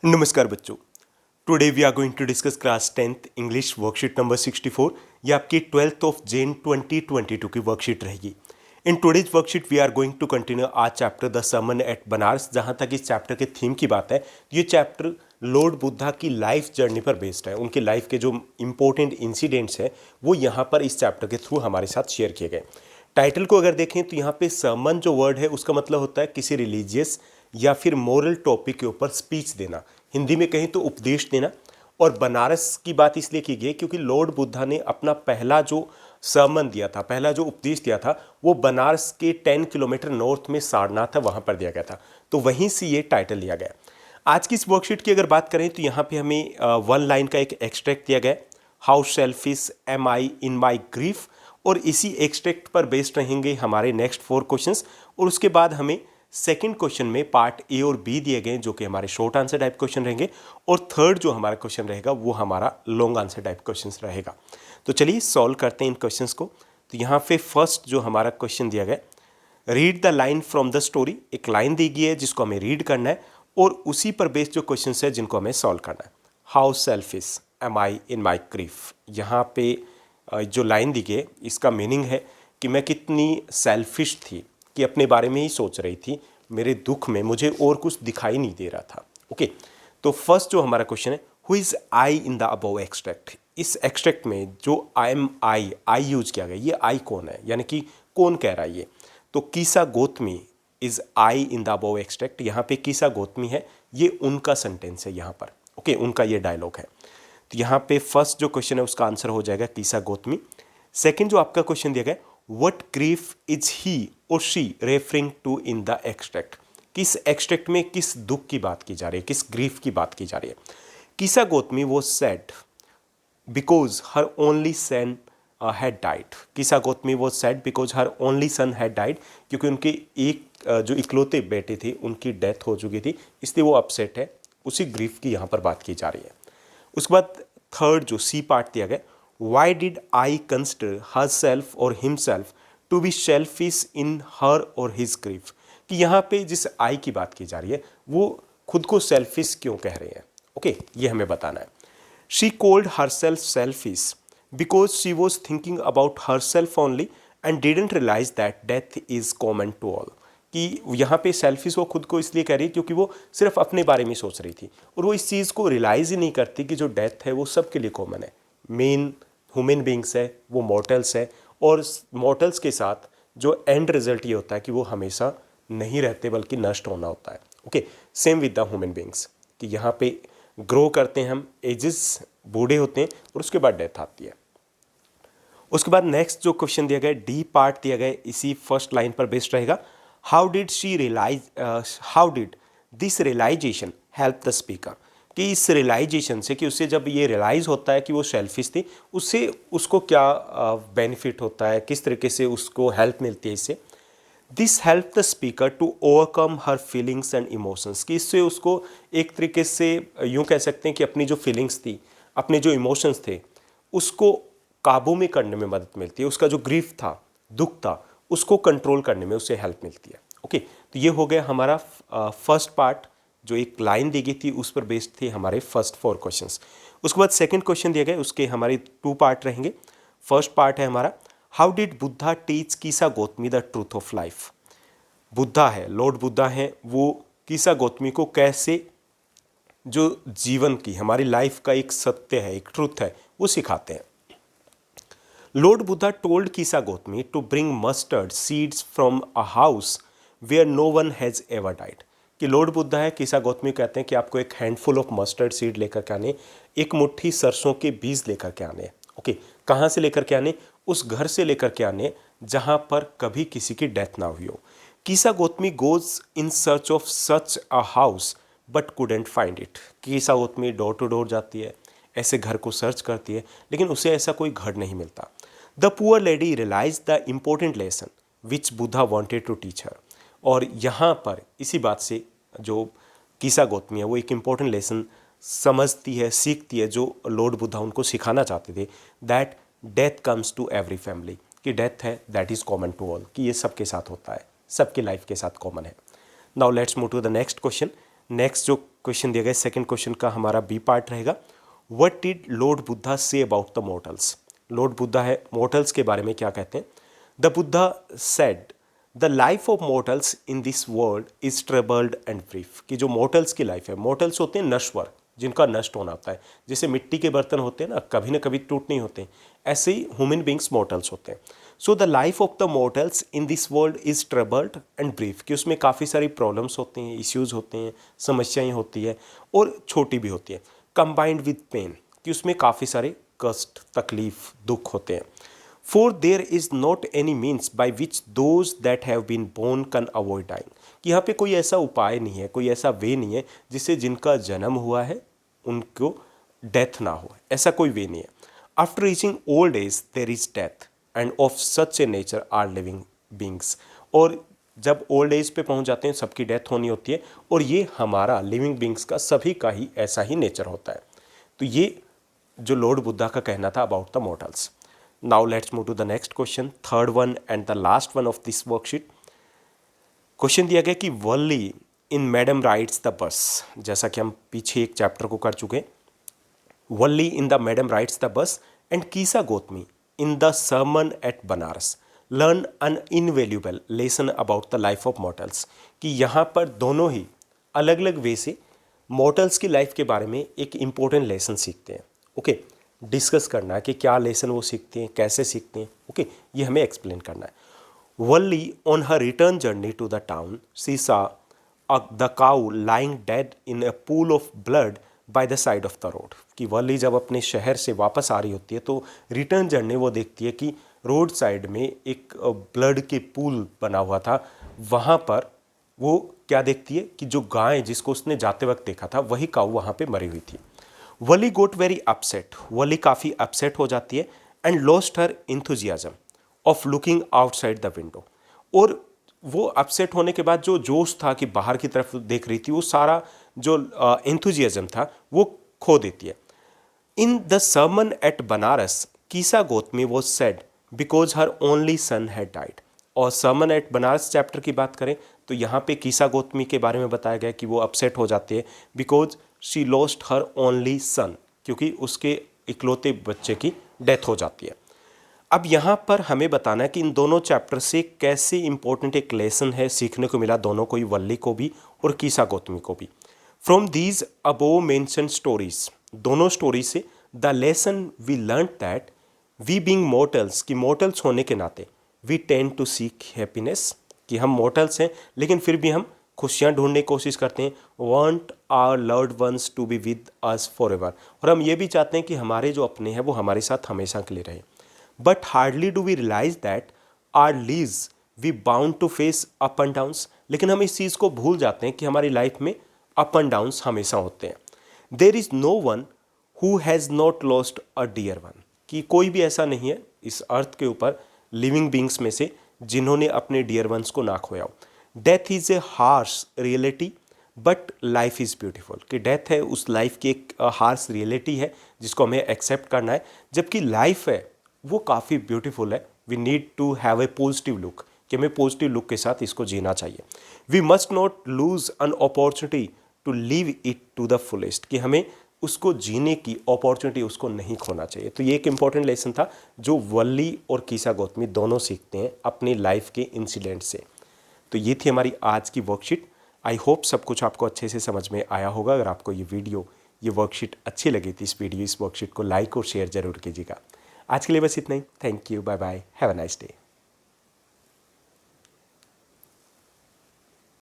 नमस्कार बच्चों। Today we are going to discuss class 10th English worksheet number 64। ये आपकी 12th ऑफ जैन 2022 की वर्कशीट रहेगी। In today's worksheet we are going to continue आज chapter the sermon at Benares. जहाँ तक इस चैप्टर के थीम की बात है, ये चैप्टर लॉर्ड बुद्धा की लाइफ जर्नी पर बेस्ड है। उनकी लाइफ के जो इंपॉर्टेंट इंसिडेंट्स हैं वो यहाँ पर इस चैप्टर के थ्रू हमारे साथ शेयर किए गए। टाइटल को अगर देखें तो यहाँ पे सर्मन जो वर्ड है उसका मतलब होता है किसी रिलीजियस या फिर मोरल टॉपिक के ऊपर स्पीच देना, हिंदी में कहें तो उपदेश देना। और बनारस की बात इसलिए की गई क्योंकि लॉर्ड बुद्धा ने अपना पहला जो सर्मन दिया था, पहला जो उपदेश दिया था, वो बनारस के 10 किलोमीटर नॉर्थ में सारनाथ है, वहाँ पर दिया गया था। तो वहीं से ये टाइटल लिया गया। आज की इस वर्कशीट की अगर बात करें तो यहाँ पे हमें वन लाइन का एक एक्सट्रैक्ट दिया गया, how selfish am I in my grief. और इसी एक्सट्रैक्ट पर बेस्ड रहेंगे हमारे नेक्स्ट 4 क्वेश्चंस। और उसके बाद हमें सेकंड क्वेश्चन में पार्ट ए और बी दिए गए जो कि हमारे शॉर्ट आंसर टाइप क्वेश्चन रहेंगे। और थर्ड जो हमारा क्वेश्चन रहेगा वो हमारा लॉन्ग आंसर टाइप क्वेश्चन रहेगा। तो चलिए सॉल्व करते हैं इन क्वेश्चंस को। तो यहाँ पे फर्स्ट जो हमारा क्वेश्चन दिया गया, read the line from the story. एक लाइन दी गई है जिसको हमें रीड करना है और उसी पर बेस्ड जो क्वेश्चन है जिनको हमें सॉल्व करना है। How selfish am I in my grief. यहाँ पे जो लाइन दी गई इसका मीनिंग है कि मैं कितनी सेल्फिश थी कि अपने बारे में ही सोच रही थी, मेरे दुख में मुझे और कुछ दिखाई नहीं दे रहा था। ओके, तो फर्स्ट जो हमारा क्वेश्चन है, who is I in the above extract. इस एक्सट्रैक्ट में जो आई यूज किया गया, ये आई कौन है, यानी कि कौन कह रहा है ये। तो Kisa Gotami is I in the above extract. यहाँ पे कीसा गौतमी है, ये उनका सेंटेंस है यहाँ पर। ओके, उनका ये डायलॉग है। तो यहाँ पे फर्स्ट जो क्वेश्चन है उसका आंसर हो जाएगा कीसा गौतमी। सेकंड जो आपका क्वेश्चन दिया गया, व्हाट ग्रीफ इज ही और she referring to in the extract. किस एक्सट्रैक्ट में किस दुख की बात की जा रही है, किस ग्रीफ की बात की जा रही है। कीसा गौतमी वो sad because her only son had died. Kisa Gotami वो sad because her only son had died, क्योंकि उनके एक जो इकलौते बेटे थे उनकी डेथ हो चुकी थी, इसलिए वो अपसेट है। उसी ग्रीफ की यहाँ पर बात की जा रही है। उसके बाद थर्ड जो सी पार्ट दिया गया, why did I consider herself और himself to be selfish in her और हिज ग्रीफ। कि यहाँ पे जिस आई की बात की जा रही है वो खुद को सेल्फिश क्यों कह रहे हैं। ओके, ये हमें बताना है। She called her self selfish because she was thinking about her self only and didn't realize that death is common to all. कि यहाँ पे सेल्फिश वो खुद को इसलिए कह रही है क्योंकि वो सिर्फ अपने बारे में सोच रही थी और वो इस चीज़ को रियलाइज़ ही नहीं करती कि जो डेथ है वो सबके लिए कॉमन है। मेन ह्यूमन बींग्स है, वो मॉर्टल्स है, और मॉर्टल्स के साथ जो एंड रिजल्ट ये होता है कि वो हमेशा नहीं रहते बल्कि नष्ट होना होता है। Okay, same with the human beings कि यहाँ पे ग्रो करते हैं हम, एजेस बूढ़े होते हैं और उसके बाद डेथ आती है। उसके बाद नेक्स्ट जो क्वेश्चन दिया गया, डी पार्ट दिया गया, इसी फर्स्ट लाइन पर बेस्ड रहेगा। How did she realize, how did this realization help the speaker. कि इस रियलाइजेशन से, कि उससे जब ये रियलाइज़ होता है कि वो सेल्फिश थी, उससे उसको क्या बेनिफिट होता है, किस तरीके से उसको हेल्प मिलती है इससे। This help the speaker to overcome her feelings and emotions. कि इससे उसको एक तरीके से यूँ कह सकते हैं कि अपनी जो फीलिंग्स थी, अपने जो इमोशंस थे, उसको काबू में करने में मदद मिलती है। उसका जो ग्रीफ था, दुख था, उसको कंट्रोल करने में उससे हेल्प मिलती है। ओके, तो ये हो गया हमारा फर्स्ट पार्ट। जो एक लाइन दी गई थी उस पर बेस्ड थे हमारे फर्स्ट 4 क्वेश्चंस। उसके बाद सेकंड क्वेश्चन दिया गया, उसके हमारे 2 पार्ट रहेंगे। फर्स्ट पार्ट है हमारा, how did Buddha teach कीसा Gautami the truth of life. Buddha है, लॉर्ड बुद्धा है, वो कीसा गौतमी को कैसे जो जीवन की, हमारी लाइफ का एक सत्य है, एक ट्रूथ है, वो सिखाते हैं। Lord Buddha told Kisa Gotami to bring mustard seeds from a house where no one has ever died. कि लॉर्ड बुद्धा है, कीसा गौतमी कहते हैं कि आपको एक हैंडफुल ऑफ मस्टर्ड सीड लेकर के आने, एक मुट्ठी सरसों के बीज लेकर के आने। ओके, कहाँ से लेकर के आने, उस घर से लेकर के आने जहाँ पर कभी किसी की डेथ ना हुई हो। Kisa Gotami goes in search of such a house but couldn't find it. Kisa Gotami door to door जाती है, ऐसे घर को सर्च करती है, लेकिन उसे ऐसा कोई घर नहीं मिलता। The poor lady realize the important lesson which Buddha wanted to teach her. और यहाँ पर इसी बात से जो कीसा गौतमी है वो एक इम्पोर्टेंट लेसन समझती है, सीखती है, जो लॉर्ड बुद्धा उनको सिखाना चाहते थे। That death comes to every family. कि डेथ है that is common to all, कि ये सबके साथ होता है, सबके लाइफ के साथ कॉमन है। Now let's move to the next question. Next जो क्वेश्चन दिया गया सेकंड क्वेश्चन का हमारा बी पार्ट रहेगा, what did lord Buddha say about the mortals. Lord Buddha है मॉर्टल्स के बारे में क्या कहते हैं। The Buddha said the life of mortals in this world is troubled and brief, कि जो मॉर्टल्स की लाइफ है, मॉर्टल्स होते हैं नश्वर, जिनका नष्ट होना होता है, जैसे मिट्टी के बर्तन होते हैं ना कभी टूट नहीं होते, ऐसे ही ह्यूमन बींग्स मॉर्टल्स होते हैं। So the life of the mortals in this world is troubled and brief, कि उसमें काफ़ी सारी प्रॉब्लम्स होती हैं, इश्यूज होते हैं, समस्याएं होती है और छोटी भी होती है। कंबाइंड विद पेन, कि उसमें काफ़ी सारे कष्ट, तकलीफ, दुख होते हैं। For there is not any means by which those that have been born can avoid dying, कि यहाँ पे कोई ऐसा उपाय नहीं है, कोई ऐसा वे नहीं है जिससे जिनका जन्म हुआ है उनको डेथ ना हो, ऐसा कोई वे नहीं है। After reaching old age there is death and of such a nature are living beings, और जब ओल्ड एज पे पहुंच जाते हैं सबकी डेथ होनी होती है, और ये हमारा लिविंग बींग्स का सभी का ही ऐसा ही नेचर होता है। तो ये जो लॉर्ड बुद्धा का कहना था about the mortals. Now let's move to the next question, third one and the last one of this worksheet. Question दिया गया कि Valli in madam rides the bus, जैसा कि हम पीछे एक चैप्टर को कर चुके हैं। Valli in the madam rides the bus and Kisa Gotami in the sermon at Benares learn an invaluable lesson about the life of mortals, कि यहाँ पर दोनों ही अलग अलग वे से मॉर्टल्स की लाइफ के बारे में एक इम्पोर्टेंट लेसन सीखते हैं। ओके, डिस्कस करना है कि क्या लेसन वो सीखते हैं, कैसे सीखते हैं। ओके, ये हमें एक्सप्लेन करना है। Valli on her return journey to the town she saw the cow lying dead in a pool of blood by the side of the road, कि वर्ली जब अपने शहर से वापस आ रही होती है तो रिटर्न जर्नी वो देखती है कि रोड साइड में एक ब्लड के पूल बना हुआ था, वहाँ पर वो क्या देखती है कि जो गाय जिसको उसने जाते वक्त देखा था वही काऊ वहाँ पे मरी हुई थी। वर्ली गोट वेरी अपसेट, वर्ली काफ़ी अपसेट हो जाती है and lost her enthusiasm of looking outside the window, और वो अपसेट होने के बाद जो जोश था कि बाहर की तरफ देख रही थी, वो सारा जो एंथुजियाज्म था वो खो देती है। In the sermon at Benares Kisa Gotami was sad because her only son had died, और सर्मन एट बनारस चैप्टर की बात करें तो यहाँ पे कीसा गोतमी के बारे में बताया गया कि वो अपसेट हो जाती है because she lost her only सन, क्योंकि उसके इकलौते बच्चे की डेथ हो जाती है। अब यहाँ पर हमें बताना है कि इन दोनों चैप्टर से कैसे इंपॉर्टेंट एक लेसन है सीखने को मिला दोनों को ही, वल्ली को भी और कीसा गौतमी को भी। From these above mention stories, दोनों स्टोरी से the lesson we learn that we being mortals, कि मॉर्टल्स होने के नाते we tend to seek happiness, कि हम मॉर्टल्स हैं लेकिन फिर भी हम खुशियाँ ढूंढने की कोशिश करते हैं। Want our loved ones to be with us for ever, और हम ये भी चाहते हैं कि हमारे जो अपने हैं वो हमारे साथ हमेशा के लिए रहे। But hardly do we realize that our lives we bound to face up and downs, लेकिन हम इस चीज़ को भूल जाते हैं कि हमारी लाइफ में अप एंड डाउन्स हमेशा होते हैं। There is no one who has not lost a dear one, कि कोई भी ऐसा नहीं है इस अर्थ के ऊपर लिविंग बींग्स में से जिन्होंने अपने डियर वंस को ना खोया हो। Death is a harsh reality but life is beautiful, कि डेथ है उस लाइफ की एक हार्श रियलिटी है जिसको हमें एक्सेप्ट करना है, जबकि लाइफ है वो काफ़ी ब्यूटीफुल है। We need to have a positive look, कि हमें पॉजिटिव लुक के साथ इसको जीना चाहिए। We must not lose an opportunity to live it to the fullest, कि हमें उसको जीने की अपॉर्चुनिटी उसको नहीं खोना चाहिए। तो ये एक इंपॉर्टेंट लेसन था जो वल्ली और कीसा गौतमी दोनों सीखते हैं अपनी लाइफ के इंसिडेंट से। तो ये थी हमारी आज की वर्कशीट। आई होप सब कुछ आपको अच्छे से समझ में आया होगा। अगर आपको ये वर्कशीट अच्छी लगी थी इस वर्कशीट को लाइक और शेयर जरूर कीजिएगा। आज के लिए बस इतना ही। Thank you, bye bye, have a nice day.